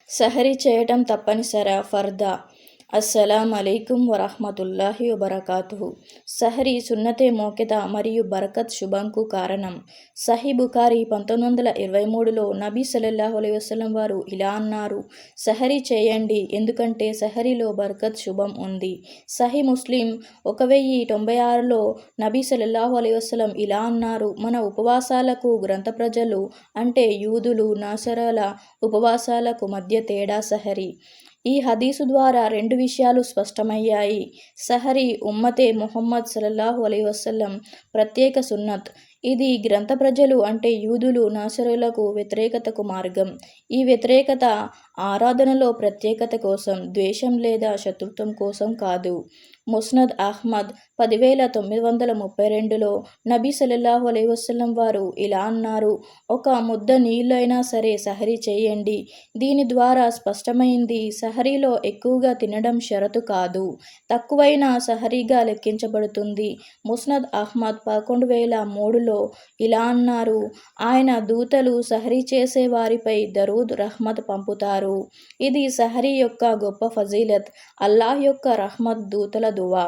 సహరీ చేయటం తప్పనిసరా? ఫర్దా? అస్సలాం అలైకుం వరహ్మతుల్లాహి వబరకాతుహు. సహరీ సున్నతే మోకెద మరియు బరకత్ శుభంకు కారణం. సహీ బుఖారీ 1923లో నబీ సల్లల్లాహు అలైహి వసల్లం వారు ఇలా అన్నారు, సహరీ చేయండి ఎందుకంటే సహరీలో బరకత్ శుభం ఉంది. సహీ ముస్లిం 1096లో నబీ సల్లల్లాహు అలైహి వసల్లం ఇలా అన్నారు, మన ఉపవాసాలకు గ్రంథ ప్రజలు అంటే యూదులు నాసరాల ఉపవాసాలకు మధ్య తేడా సహరీ. ఈ హదీసు ద్వారా రెండు విషయాలు స్పష్టమయ్యాయి. సహరీ ఉమ్మతే ముహమ్మద్ సల్లల్లాహు అలైహి వసల్లం ప్రత్యేక సున్నత్. ఇది గ్రంథ ప్రజలు అంటే యూదులు నాసరులకు వ్యతిరేకతకు మార్గం. ఈ వ్యతిరేకత ఆరాధనలో ప్రత్యేకత కోసం, ద్వేషం లేదా శత్రుత్వం కోసం కాదు. ముస్నద్ అహ్మద్ 10932లో నబీ సల్లల్లాహు అలైహి వసల్లం వారు ఇలా అన్నారు, ఒక ముద్ద నీళ్ళు అయినా సరే సహరీ చేయండి. దీని ద్వారా స్పష్టమైంది, సహరీలో ఎక్కువగా తినడం షరతు కాదు, తక్కువైనా సహరీగా లెక్కించబడుతుంది. ముస్నద్ అహ్మద్ 11003లో ఇలా అన్నారు, ఆయన దూతలు సహరీ చేసే వారిపై దరూద్ రహ్మత్ పంపుతారు. ఇది సహరీ యొక్క గొప్ప ఫజీలత్. అల్లాహ్ యొక్క రహ్మత్ దూతల దువా.